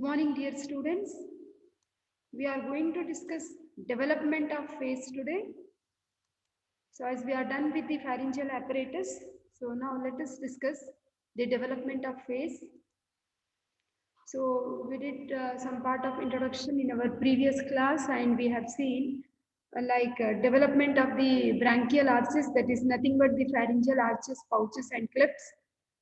morning, dear students. We are going to discuss development of face today. So as we are done with the pharyngeal apparatus, so now let us discuss the development of face. So we did some part of introduction in our previous class and we have seen development of the branchial arches, that is nothing but the pharyngeal arches, pouches and clefts.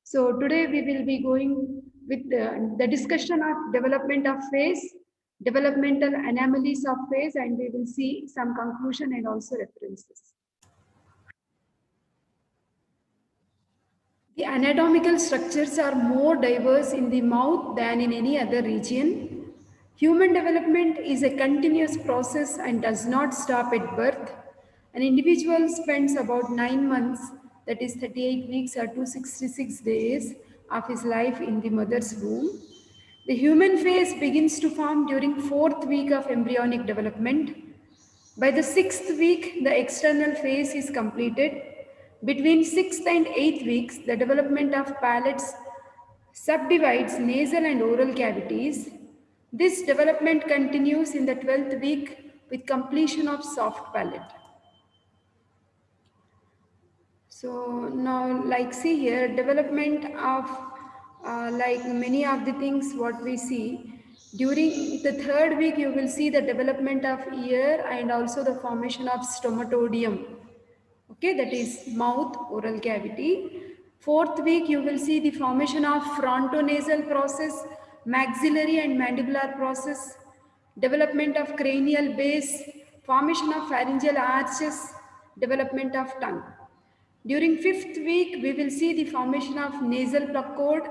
So today we will be going with the discussion of development of face, developmental anomalies of face, and we will see some conclusion and also references. The anatomical structures are more diverse in the mouth than in any other region. Human development is a continuous process and does not stop at birth. An individual spends about 9 months, that is 38 weeks or 266 days, of his life in the mother's womb. The human face begins to form during 4th week of embryonic development. By the 6th week, the external face is completed. Between 6th and 8th weeks, the development of palates subdivides nasal and oral cavities. This development continues in the 12th week with completion of soft palate. So now, like see here, development of like many of the things what we see during the 3rd week, you will see the development of ear and also the formation of stomatodium. Okay, that is mouth, oral cavity. 4th week, you will see the formation of frontonasal process, maxillary and mandibular process, development of cranial base, formation of pharyngeal arches, development of tongue. During 5th week, we will see the formation of nasal plug cord,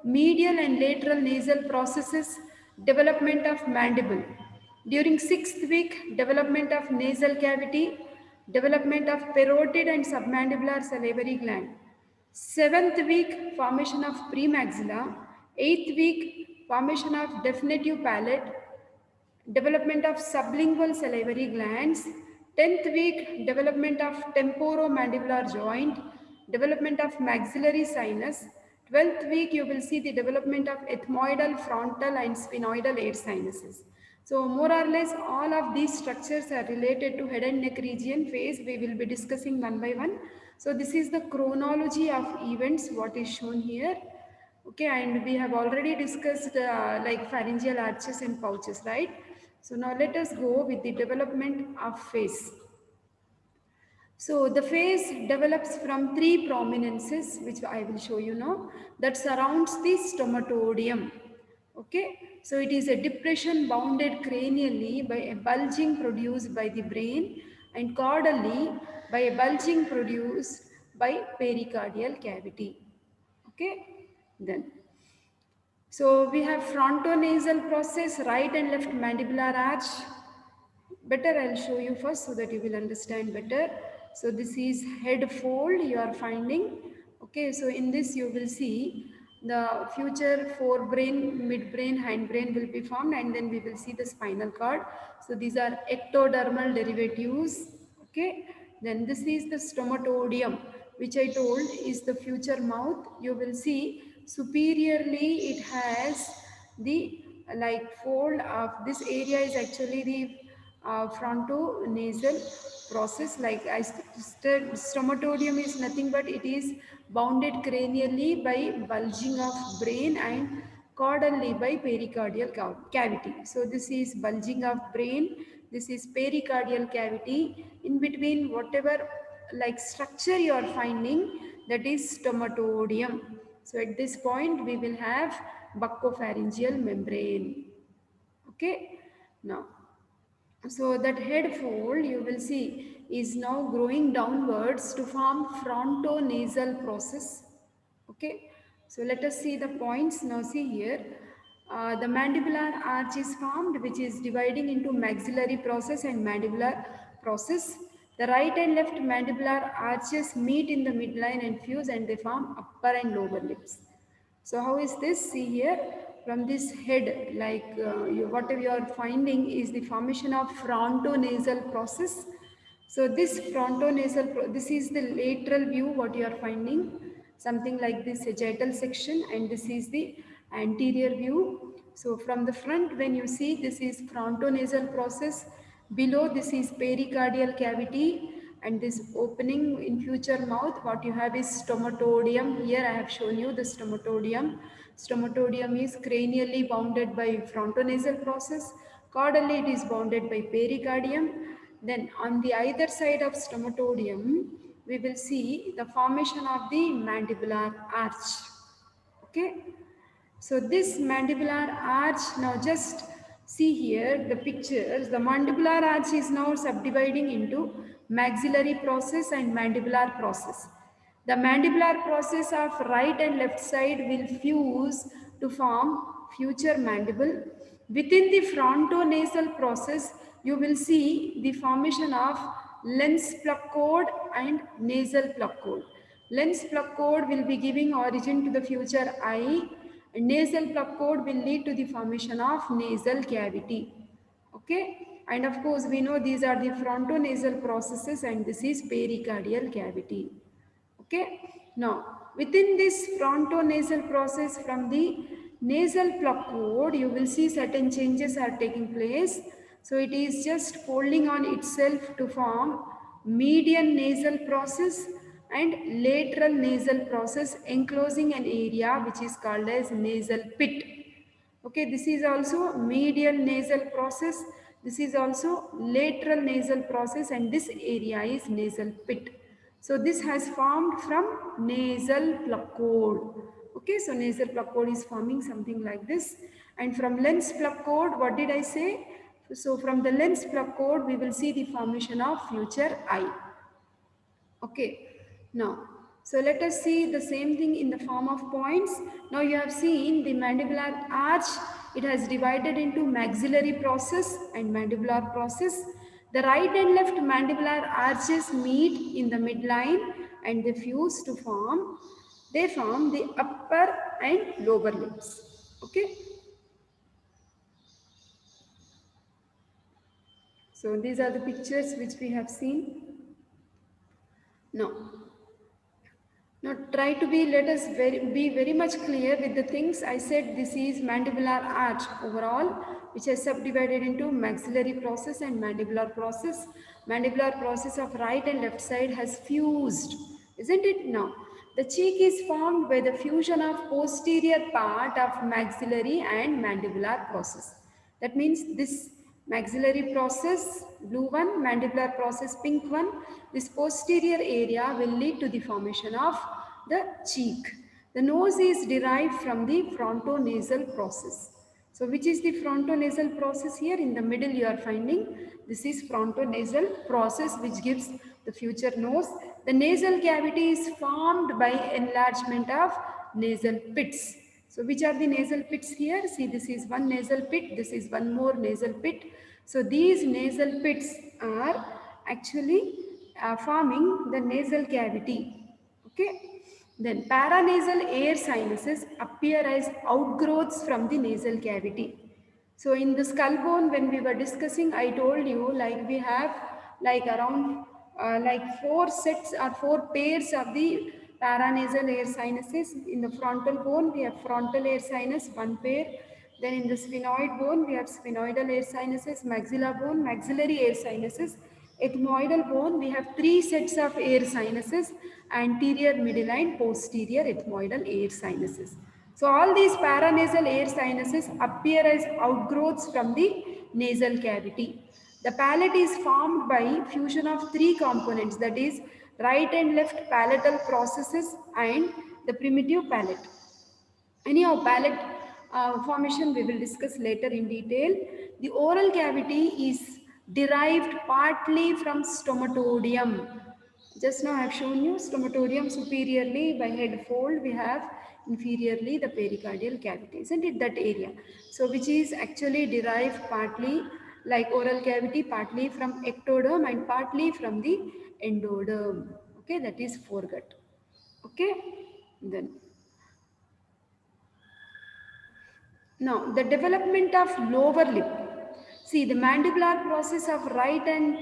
medial and lateral nasal processes, development of mandible. During 6th week, development of nasal cavity, development of parotid and submandibular salivary gland. 7th week, formation of premaxilla. 8th week, formation of definitive palate, development of sublingual salivary glands. 10th week, development of temporomandibular joint, development of maxillary sinus. 12th week, you will see the development of ethmoidal, frontal and sphenoidal air sinuses. So more or less all of these structures are related to head and neck region phase. We will be discussing one by one. So this is the chronology of events what is shown here. Okay, and we have already discussed like pharyngeal arches and pouches, right? So now let us go with the development of face. So the face develops from 3 prominences, which I will show you now, that surrounds the stomatodium. Okay, so it is a depression bounded cranially by a bulging produced by the brain and caudally by a bulging produced by pericardial cavity. Okay, then. So we have frontonasal process, right and left mandibular arch. Better I'll show you first so that you will understand better. So this is head fold you are finding. Okay, so in this you will see the future forebrain, midbrain, hindbrain will be formed and then we will see the spinal cord. So these are ectodermal derivatives. Okay, then this is the stomatodium, which I told is the future mouth. You will see superiorly it has the like fold of this area is actually the frontonasal process. Like I said, stomatodium is nothing but it is bounded cranially by bulging of brain and caudally by pericardial cavity. So this is bulging of brain, this is pericardial cavity. In between whatever like structure you are finding, that is stomatodium. So at this point we will have buccopharyngeal membrane. Okay, now so that head fold you will see is now growing downwards to form frontonasal process. Okay, so let us see the points. Now see here, the mandibular arch is formed, which is dividing into maxillary process and mandibular process. The right and left mandibular arches meet in the midline and fuse and they form upper and lower lips. So how is this? See here, from this head, like whatever you are finding is the formation of frontonasal process. So this frontonasal, this is the lateral view what you are finding, something like this sagittal section, and this is the anterior view. So from the front, when you see, this is frontonasal process. Below, this is pericardial cavity, and this opening in future mouth, what you have is stomatodium. Here I have shown you the stomatodium. Stomatodium is cranially bounded by frontonasal process. Caudally, it is bounded by pericardium. Then on the either side of stomatodium, we will see the formation of the mandibular arch. Okay. So this mandibular arch, now just see here the pictures. The mandibular arch is now subdividing into maxillary process and mandibular process. The mandibular process of right and left side will fuse to form future mandible. Within the frontonasal process, you will see the formation of lens plug cord and nasal plug cord. Lens plug cord will be giving origin to the future eye. Nasal plug cord will lead to the formation of nasal cavity. Okay, and of course we know these are the frontonasal processes, and this is pericardial cavity. Okay, now within this frontonasal process, from the nasal plug cord, you will see certain changes are taking place. So it is just folding on itself to form median nasal process and lateral nasal process, enclosing an area which is called as nasal pit. Okay, this is also medial nasal process. This is also lateral nasal process, and this area is nasal pit. So this has formed from nasal plug cord. Okay, so nasal plug cord is forming something like this. And from lens plug cord, what did I say? So from the lens plug cord, we will see the formation of future eye. Okay, now, so let us see the same thing in the form of points. Now you have seen the mandibular arch, it has divided into maxillary process and mandibular process. The right and left mandibular arches meet in the midline and they fuse to form, they form the upper and lower lips. Okay. So these are the pictures which we have seen. Now, try to be, let us be very much clear with the things I said. This is mandibular arch overall, which is subdivided into maxillary process and mandibular process. Mandibular process of right and left side has fused, isn't it? Now, the cheek is formed by the fusion of posterior part of maxillary and mandibular process. That means this maxillary process, blue one, mandibular process, pink one, this posterior area will lead to the formation of the cheek. The nose is derived from the frontonasal process. So which is the frontonasal process here? In the middle you are finding, this is frontonasal process which gives the future nose. The nasal cavity is formed by enlargement of nasal pits. So which are the nasal pits here? See, this is one nasal pit, this is one more nasal pit. So these nasal pits are actually forming the nasal cavity. Okay. Then paranasal air sinuses appear as outgrowths from the nasal cavity. So in the skull bone, when we were discussing, I told you like we have like around like 4 sets or 4 pairs of the paranasal air sinuses. In the frontal bone, we have frontal air sinus, 1 pair. Then in the sphenoid bone, we have sphenoidal air sinuses, maxilla bone, maxillary air sinuses. Ethmoidal bone, we have 3 sets of air sinuses, anterior, middle and posterior ethmoidal air sinuses. So all these paranasal air sinuses appear as outgrowths from the nasal cavity. The palate is formed by fusion of 3 components, that is right and left palatal processes and the primitive palate. Anyhow, palate formation we will discuss later in detail. The oral cavity is derived partly from stomatodium. Just now I have shown you stomatodium superiorly by head fold, we have inferiorly the pericardial cavity, isn't it, that area? So which is actually derived partly like oral cavity, partly from ectoderm and partly from the endoderm. Okay, that is foregut. Okay, then. Now, the development of lower lip. See, the mandibular process of right and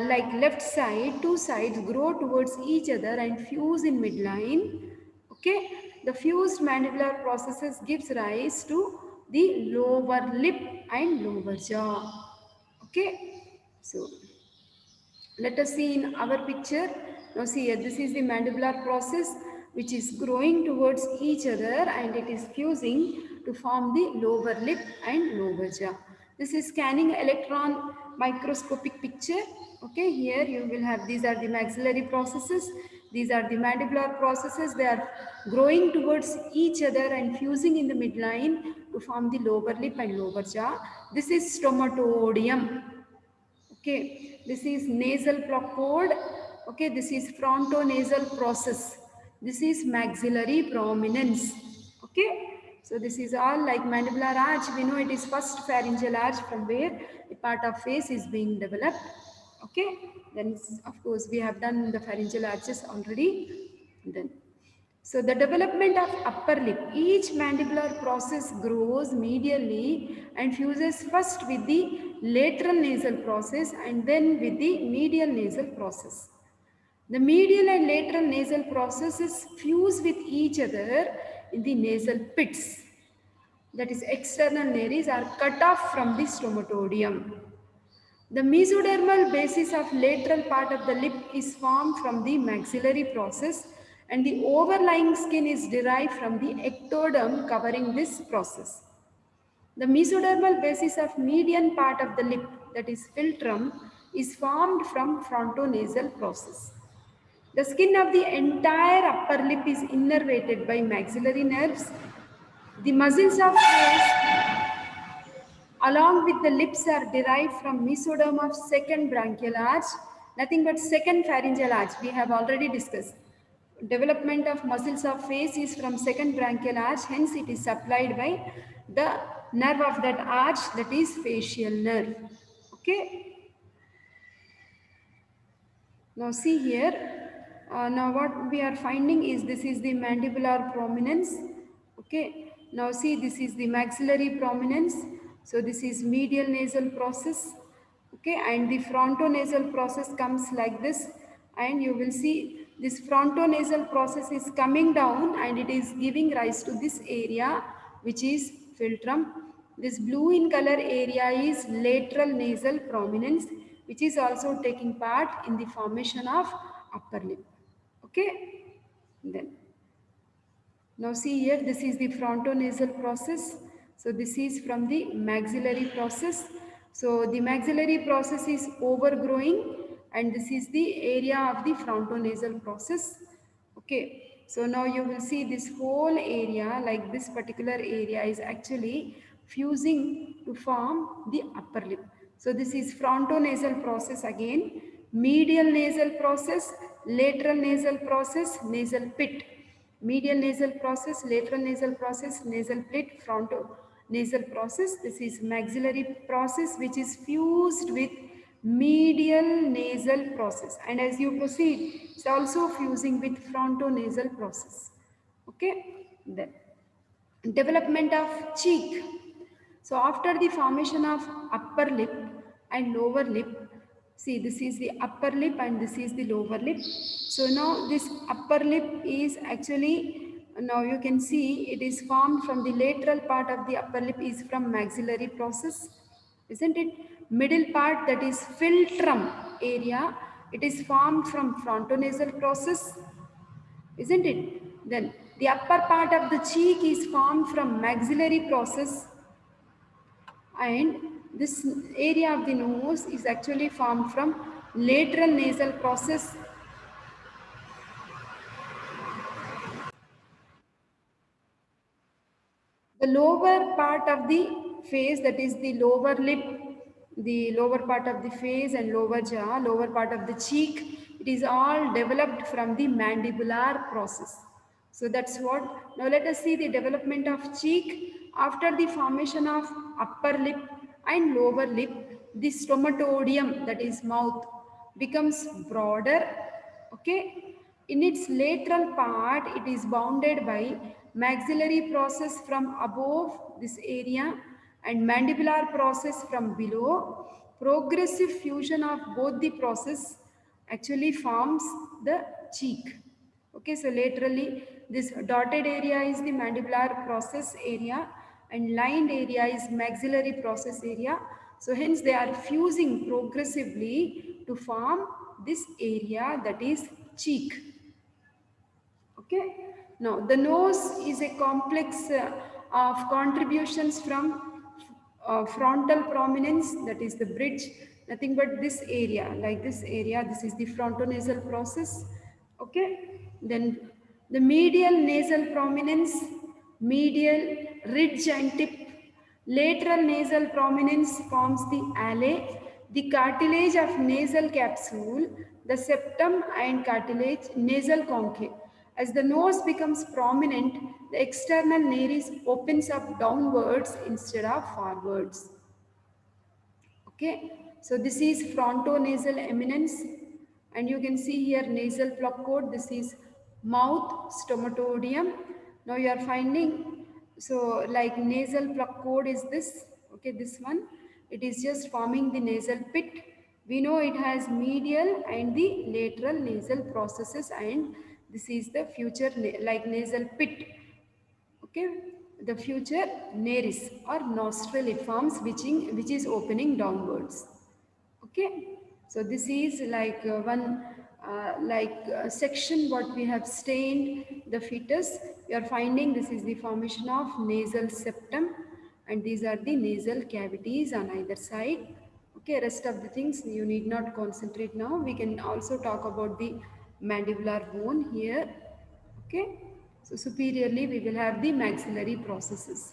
like left side, 2 sides grow towards each other and fuse in midline. Okay, the fused mandibular processes gives rise to the lower lip and lower jaw. Okay, so let us see in our picture. Now see here, this is the mandibular process which is growing towards each other and it is fusing to form the lower lip and lower jaw. This is scanning electron microscopic picture. Okay, here you will have, these are the maxillary processes. These are the mandibular processes. They are growing towards each other and fusing in the midline to form the lower lip and lower jaw. This is stomatodium. Okay, this is nasal cord. Okay, this is frontonasal process. This is maxillary prominence. Okay, so this is all like mandibular arch. We know it is first pharyngeal arch from where the part of face is being developed. Okay, then of course we have done the pharyngeal arches already. Then so the development of upper lip, each mandibular process grows medially and fuses first with the lateral nasal process and then with the medial nasal process. The medial and lateral nasal processes fuse with each other in the nasal pits. That is, external nares are cut off from the stomatodium. The mesodermal basis of lateral part of the lip is formed from the maxillary process and the overlying skin is derived from the ectoderm covering this process. The mesodermal basis of median part of the lip, that is philtrum, is formed from frontonasal process. The skin of the entire upper lip is innervated by maxillary nerves. The muscles of face along with the lips are derived from mesoderm of second branchial arch, nothing but second pharyngeal arch. We have already discussed. Development of muscles of face is from second branchial arch, hence it is supplied by the nerve of that arch, that is facial nerve. Okay. Now see here, now what we are finding is this is the mandibular prominence. Okay, now see this is the maxillary prominence. So this is medial nasal process. Okay, and the frontonasal process comes like this, and you will see this frontonasal process is coming down and it is giving rise to this area which is philtrum. This blue in color area is lateral nasal prominence, which is also taking part in the formation of upper lip. Okay, then now see here, this is the frontonasal process. So this is from the maxillary process. So the maxillary process is overgrowing and this is the area of the frontonasal process. Okay, so now you will see this whole area, like this particular area is actually fusing to form the upper lip. So this is frontonasal process again, medial nasal process, lateral nasal process, nasal pit. Medial nasal process, lateral nasal process, nasal pit, fronto nasal process. This is maxillary process which is fused with medial nasal process. And as you proceed, it's also fusing with frontonasal process. Okay, then development of cheek. So after the formation of upper lip and lower lip, see this is the upper lip and this is the lower lip. So now this upper lip is actually, now you can see it is formed from the lateral part of the upper lip is from maxillary process, isn't it? Middle part, that is philtrum area, it is formed from frontonasal process, isn't it? Then the upper part of the cheek is formed from maxillary process and this area of the nose is actually formed from lateral nasal process. The lower part of the face, that is the lower lip, the lower part of the face and lower jaw, lower part of the cheek, it is all developed from the mandibular process. So that's what. Now let us see the development of cheek. After the formation of upper lip and lower lip, the stomatodium, that is mouth, becomes broader. Okay, in its lateral part, it is bounded by maxillary process from above this area and mandibular process from below. Progressive fusion of both the process actually forms the cheek. Okay, so laterally this dotted area is the mandibular process area and lined area is maxillary process area. So hence they are fusing progressively to form this area, that is cheek. Okay. Now the nose is a complex of contributions from frontal prominence, that is the bridge, nothing but this area, like this area, this is the frontonasal process. Okay. Then the medial nasal prominence, medial ridge and tip. Lateral nasal prominence forms the alae, the cartilage of nasal capsule, the septum and cartilage, nasal concave. As the nose becomes prominent, the external nares opens up downwards instead of forwards. Okay, so this is frontonasal eminence, and you can see here nasal plug cord. This is mouth stomatodium. Now you are finding, so like nasal plug cord is this, okay, this one. It is just forming the nasal pit. We know it has medial and the lateral nasal processes, and this is the future like nasal pit. Okay, the future nares or nostriliforms, which is opening downwards. Okay, so this is like one section what we have stained the fetus. You are finding this is the formation of nasal septum, and these are the nasal cavities on either side. Okay, rest of the things you need not concentrate now. We can also talk about the mandibular bone here. Okay, so superiorly we will have the maxillary processes.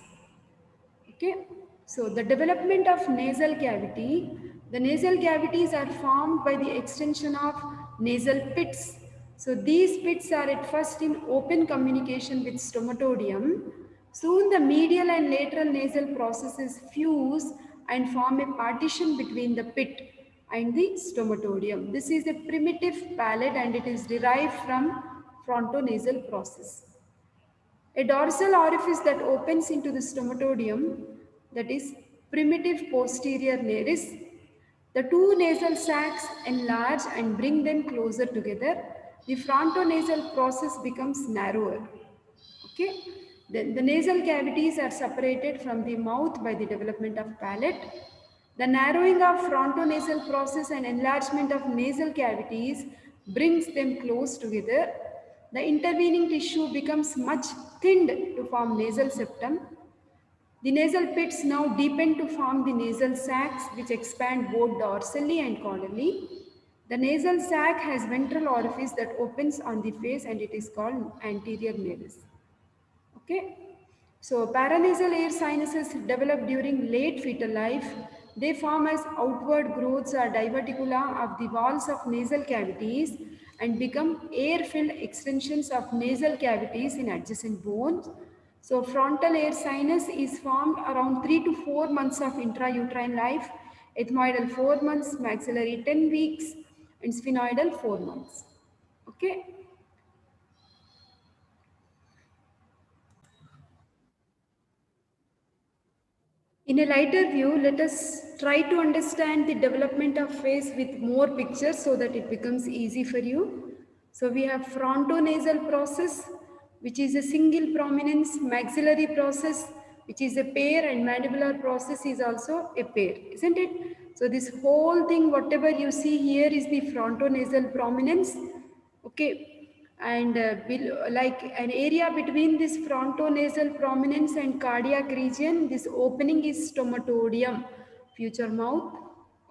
Okay, so the development of nasal cavity, the nasal cavities are formed by the extension of nasal pits. So these pits are at first in open communication with stomatodium. Soon the medial and lateral nasal processes fuse and form a partition between the pit and the stomatodium. This is a primitive palate and it is derived from frontonasal process. A dorsal orifice that opens into the stomatodium, that is primitive posterior nares. The two nasal sacs enlarge and bring them closer together. The frontonasal process becomes narrower. Okay. Then the nasal cavities are separated from the mouth by the development of palate. The narrowing of frontonasal process and enlargement of nasal cavities brings them close together. The intervening tissue becomes much thinned to form nasal septum. The nasal pits now deepen to form the nasal sacs, which expand both dorsally and caudally. The nasal sac has ventral orifice that opens on the face and it is called anterior nares. Okay. So paranasal air sinuses develop during late fetal life. They form as outward growths or diverticula of the walls of nasal cavities and become air-filled extensions of nasal cavities in adjacent bones. So frontal air sinus is formed around 3 to 4 months of intrauterine life, ethmoidal 4 months, maxillary 10 weeks, and sphenoidal 4 months. Okay. In a lighter view, let us try to understand the development of face with more pictures so that it becomes easy for you. So we have frontonasal process, which is a single prominence, maxillary process, which is a pair, and mandibular process is also a pair, isn't it? So this whole thing, whatever you see here is the frontonasal prominence. Okay, and like an area between this frontonasal prominence and cardiac region, this opening is stomatodium, future mouth.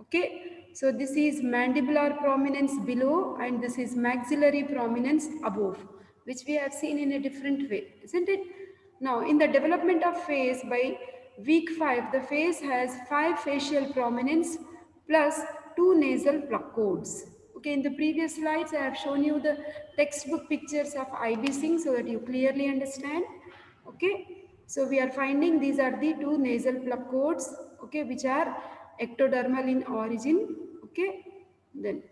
Okay, so this is mandibular prominence below and this is maxillary prominence above, which we have seen in a different way, isn't it? Now in the development of face, by week 5 the face has 5 facial prominence plus 2 nasal plug cords. Okay, in the previous slides, I have shown you the textbook pictures of IB Singh so that you clearly understand. Okay, so we are finding these are the 2 nasal plug cords, okay, which are ectodermal in origin. Okay, then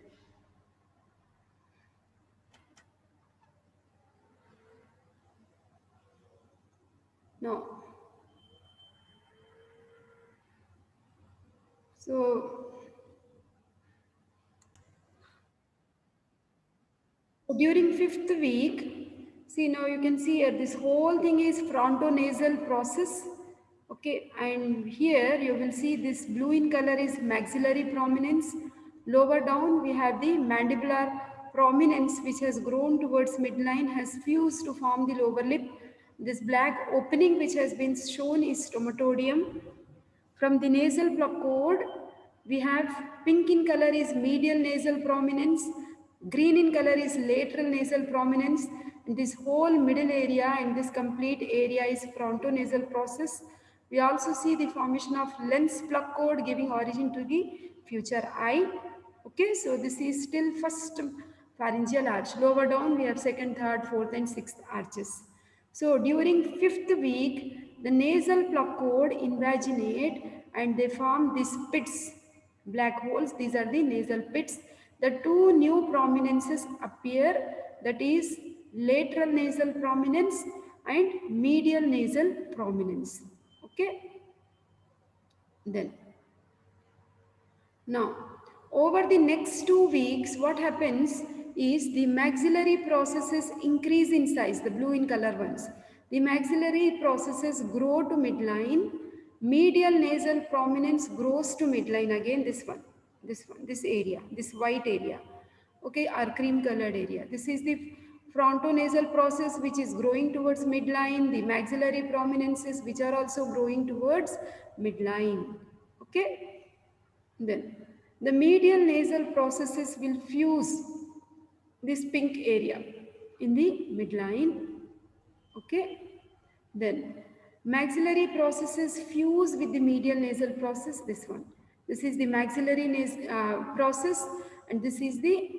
now, so during 5th week, see now you can see here this whole thing is frontonasal process. Okay, and here you will see this blue in color is maxillary prominence. Lower down we have the mandibular prominence which has grown towards midline, has fused to form the lower lip. This black opening which has been shown is stomatodium. From the nasal cord, we have pink in color is medial nasal prominence, green in color is lateral nasal prominence, and this whole middle area and this complete area is frontonasal process. We also see the formation of lens plug cord giving origin to the future eye. Okay, so this is still first pharyngeal arch. Lower down we have second, third, fourth and sixth arches. So during fifth week, the nasal plug cord invaginate and they form these pits, black holes. These are the nasal pits. The two new prominences appear, that is lateral nasal prominence and medial nasal prominence. Okay. Then now, over the next 2 weeks, what happens is the maxillary processes increase in size, the blue in color ones. The maxillary processes grow to midline, medial nasal prominence grows to midline, again this one, this area, this white area, okay, or cream colored area. This is the frontonasal process which is growing towards midline, the maxillary prominences which are also growing towards midline, okay. Then the medial nasal processes will fuse this pink area in the midline. Okay. Then maxillary processes fuse with the medial nasal process. This one. This is the maxillary process, and this is the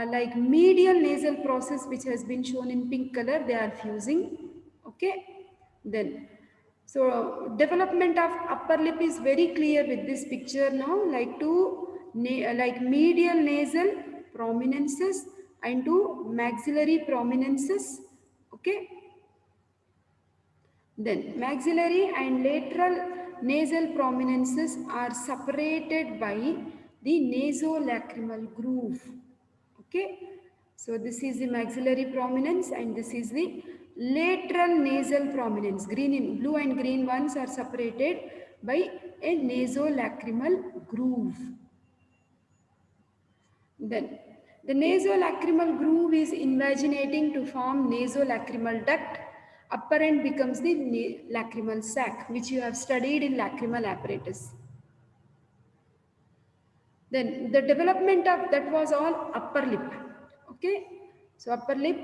like medial nasal process which has been shown in pink color. They are fusing. Okay. Then so development of upper lip is very clear with this picture now, like two like medial nasal prominences and two maxillary prominences. Okay. Then maxillary and lateral nasal prominences are separated by the nasolacrimal groove. Okay. So this is the maxillary prominence and this is the lateral nasal prominence. Blue and green ones are separated by a nasolacrimal groove. Then the nasolacrimal groove is invaginating to form nasolacrimal duct. Upper end becomes the lacrimal sac, which you have studied in lacrimal apparatus. Then the development of that was all upper lip. Okay. So upper lip,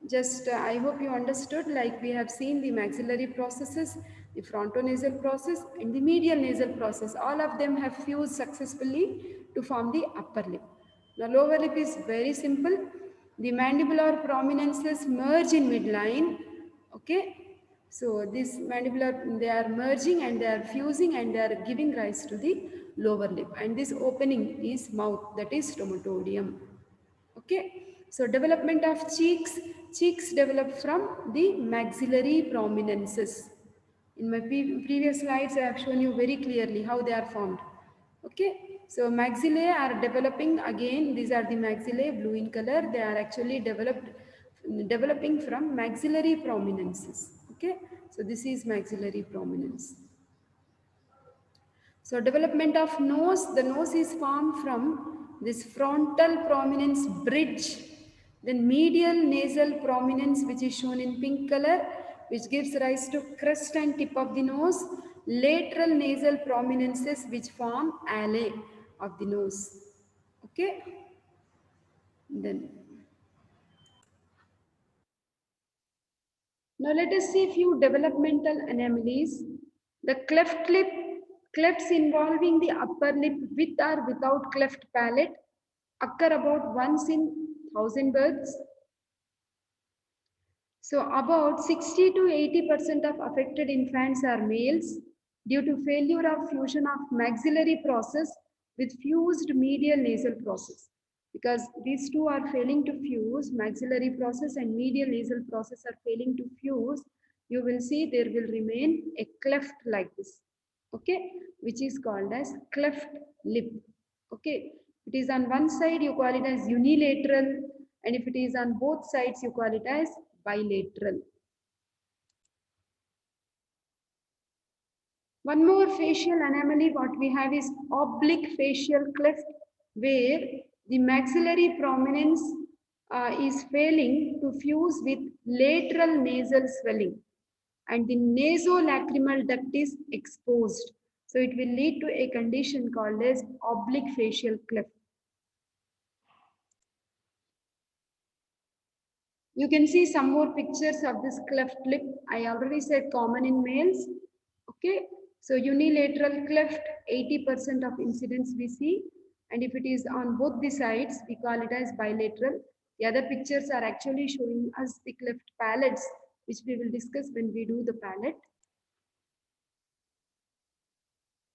just I hope you understood, like we have seen the maxillary processes, the frontonasal process and the medial nasal process. All of them have fused successfully to form the upper lip. The lower lip is very simple. The mandibular prominences merge in midline. Okay. So this mandibular, they are merging and they are fusing and they are giving rise to the lower lip. And this opening is mouth, that is stomatodium. Okay. So development of cheeks. Cheeks develop from the maxillary prominences. In my previous slides, I have shown you very clearly how they are formed. Okay. So maxillae are developing again. These are the maxillae, blue in color. They are actually developing from maxillary prominences. Okay. So this is maxillary prominence. So development of nose, the nose is formed from this frontal prominence bridge, then medial nasal prominence which is shown in pink color, which gives rise to crest and tip of the nose, lateral nasal prominences which form alae of the nose. Okay. Then now let us see few developmental anomalies. The cleft lip, clefts involving the upper lip with or without cleft palate occur about once in 1,000 births. So about 60 to 80% of affected infants are males due to failure of fusion of maxillary process with fused medial nasal process. Because these two are failing to fuse, maxillary process and medial nasal process are failing to fuse, you will see there will remain a cleft like this, okay, which is called as cleft lip. Okay, if it is on one side, you call it as unilateral, and if it is on both sides, you call it as bilateral. One more facial anomaly what we have is oblique facial cleft, where the maxillary prominence is failing to fuse with lateral nasal swelling and the nasolacrimal duct is exposed. So it will lead to a condition called as oblique facial cleft. You can see some more pictures of this cleft lip. I already said common in males. Okay, so unilateral cleft, 80% of incidence we see. And if it is on both the sides, we call it as bilateral. The other pictures are actually showing us the cleft palates, which we will discuss when we do the palate.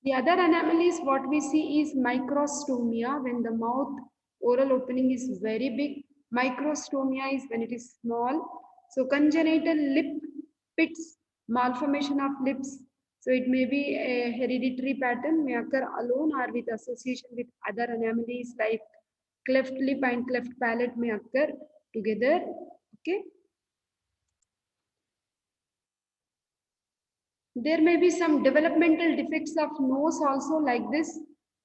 The other anomalies what we see is microstomia when the mouth oral opening is very big. Microstomia is when it is small. So congenital lip pits, malformation of lips. So it may be a hereditary pattern, may occur alone or with association with other anomalies like cleft lip and cleft palate may occur together. Okay. There may be some developmental defects of nose also like this,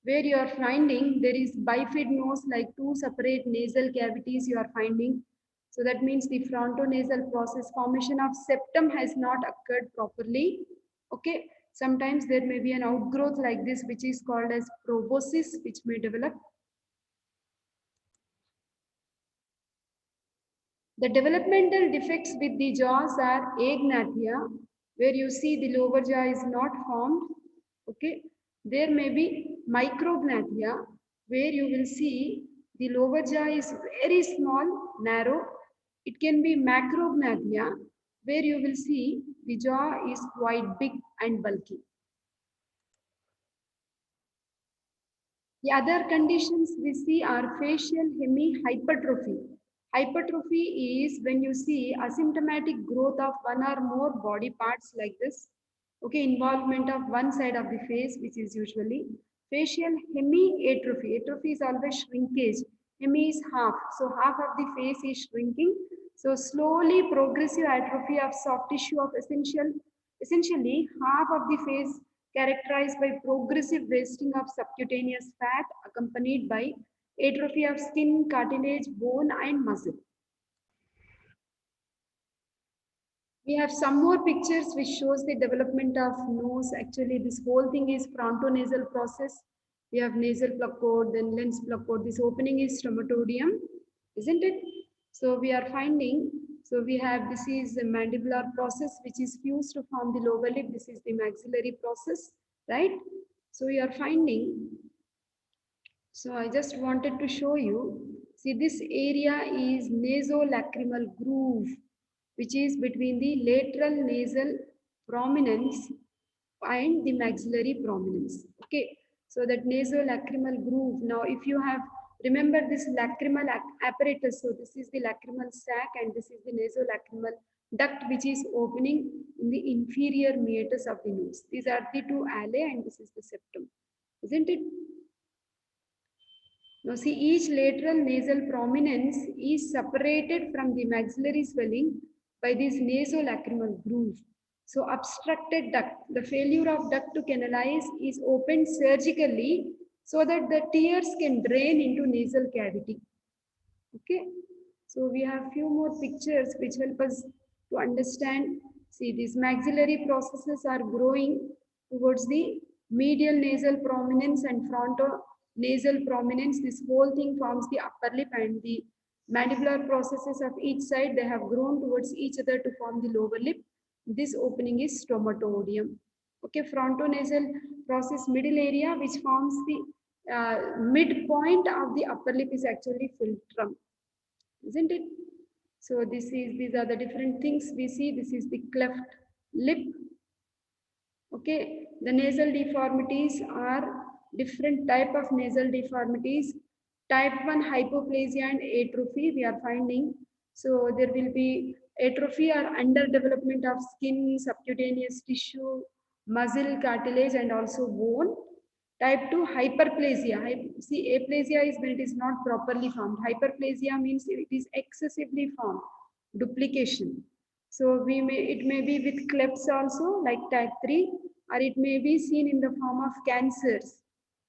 where you are finding there is bifid nose like two separate nasal cavities you are finding. So that means the frontonasal process formation of septum has not occurred properly. Okay, sometimes there may be an outgrowth like this which is called as proboscis which may develop. The developmental defects with the jaws are agnathia, where you see the lower jaw is not formed. Okay, there may be micrognathia, where you will see the lower jaw is very small, narrow. It can be macrognathia, where you will see the jaw is quite big and bulky. The other conditions we see are facial hemihypertrophy. Hypertrophy is when you see asymptomatic growth of one or more body parts like this. Okay, involvement of one side of the face, which is usually facial hemiatrophy. Atrophy is always shrinkage. Hemi is half, so half of the face is shrinking. So slowly progressive atrophy of soft tissue of essentially half of the face characterized by progressive wasting of subcutaneous fat accompanied by atrophy of skin, cartilage, bone and muscle. We have some more pictures which shows the development of nose. Actually, this whole thing is frontonasal process. We have nasal placode, then lens placode. This opening is stomatodeum, isn't it? So we are finding, so we have, this is the mandibular process which is fused to form the lower lip. This is the maxillary process, right? So we are finding, so I just wanted to show you, see this area is nasolacrimal groove, which is between the lateral nasal prominence and the maxillary prominence. Okay, so that nasolacrimal groove. Now, if you have, remember this lacrimal apparatus, so this is the lacrimal sac and this is the nasolacrimal duct which is opening in the inferior meatus of the nose. These are the two alae and this is the septum, isn't it? Now see, each lateral nasal prominence is separated from the maxillary swelling by this nasolacrimal groove. So obstructed duct, the failure of duct to canalize is opened surgically so that the tears can drain into nasal cavity. Okay, so we have few more pictures which help us to understand. See, these maxillary processes are growing towards the medial nasal prominence and frontal nasal prominence. This whole thing forms the upper lip and the mandibular processes of each side. They have grown towards each other to form the lower lip. This opening is stomatodeum. Okay, frontonasal process middle area which forms the midpoint of the upper lip is actually philtrum, isn't it? So these are the different things we see. This is the cleft lip. Okay, the nasal deformities are different type of nasal deformities. Type 1 hypoplasia and atrophy we are finding. So there will be atrophy or underdevelopment of skin, subcutaneous tissue, muscle, cartilage and also bone. Type 2 hyperplasia. See, aplasia is when it is not properly formed. Hyperplasia means it is excessively formed, duplication. So it may be with clefts also like type 3 or it may be seen in the form of cancers.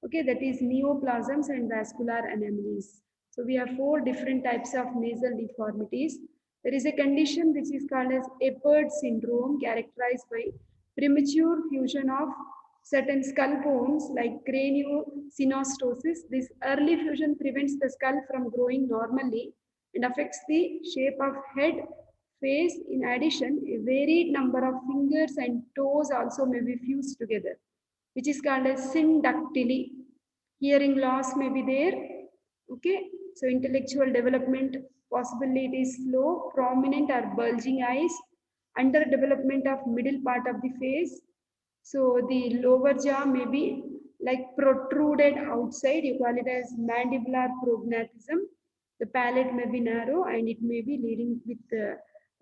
Okay, that is neoplasms and vascular anomalies. So we have four different types of nasal deformities. There is a condition which is called as Eppard syndrome, characterized by premature fusion of certain skull bones like craniosynostosis. This early fusion prevents the skull from growing normally and affects the shape of head, face. In addition, a varied number of fingers and toes also may be fused together, which is called as syndactyly. Hearing loss may be there. Okay, so intellectual development possibly it is slow, prominent or bulging eyes, underdevelopment of middle part of the face. So the lower jaw may be like protruded outside. You call it as mandibular prognathism. The palate may be narrow and it may be leading with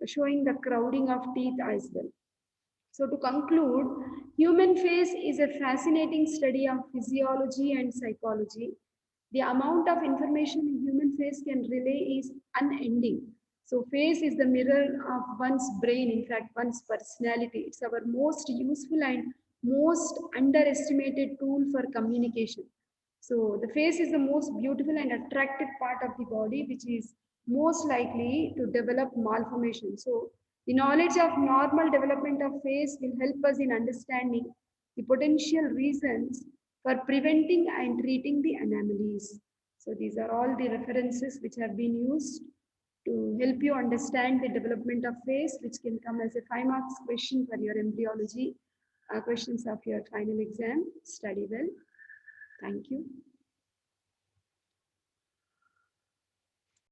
showing the crowding of teeth as well. So to conclude, human face is a fascinating study of physiology and psychology. The amount of information a human face can relay is unending. So face is the mirror of one's brain, in fact, one's personality. It's our most useful and most underestimated tool for communication. So the face is the most beautiful and attractive part of the body, which is most likely to develop malformation. So the knowledge of normal development of face will help us in understanding the potential reasons for preventing and treating the anomalies. So these are all the references which have been used to help you understand the development of face, which can come as a 5 marks question for your embryology questions of your final exam. Study well. Thank you.